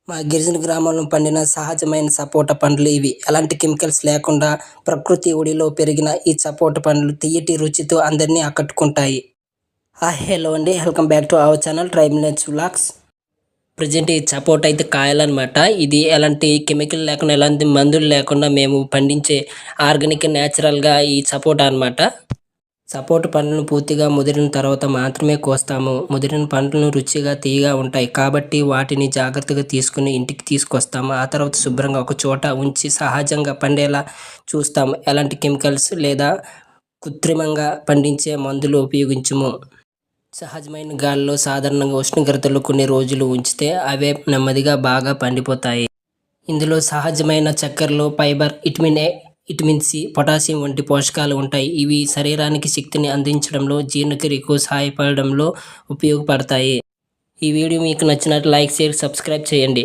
మా గిరిజన గ్రామంలో పండిన సహజమైన సపోటా పండ్లు ఇవి. ఎలాంటి కెమికల్స్ లేకుండా ప్రకృతి ఒడిలో పెరిగిన ఈ సపోటా పండ్లు తియ్యటి రుచితో అందరినీ ఆకట్టుకుంటాయి. హలో అండి, welcome back to our channel tribal nature vlogs. Present ఈ సపోటా అయితే కాయాలన్నమాట. ఇది ఎలాంటి కెమికల్ లేకుండా, ఎలాంటి మందులు లేకుండా మేము పండించే ఆర్గానిక్ న్యాచురల్గా ఈ సపోటా అన్నమాట. సపోటా పండ్లను పూర్తిగా ముదిరిన తర్వాత మాత్రమే కోస్తాము. ముదిరిన పండ్లను రుచిగా తీయగా ఉంటాయి కాబట్టి వాటిని జాగ్రత్తగా తీసుకుని ఇంటికి తీసుకొస్తాము. ఆ తర్వాత శుభ్రంగా ఒక చోట ఉంచి సహజంగా పండేలా చూస్తాము. ఎలాంటి కెమికల్స్ లేదా కృత్రిమంగా పండించే మందులు ఉపయోగించము. సహజమైన గాలిలో సాధారణంగా ఉష్ణోగ్రతలు కొన్ని రోజులు ఉంచితే అవే నెమ్మదిగా బాగా పండిపోతాయి. ఇందులో సహజమైన చక్కెరలు, ఫైబర్, విటమిన్ సి, పొటాషియం వంటి పోషకాలు ఉంటాయి. ఇవి శరీరానికి శక్తిని అందించడంలో, జీర్ణక్రియకు సహాయపడడంలో ఉపయోగపడతాయి. ఈ వీడియో మీకు నచ్చినట్లయితే లైక్, షేర్, సబ్స్క్రైబ్ చేయండి.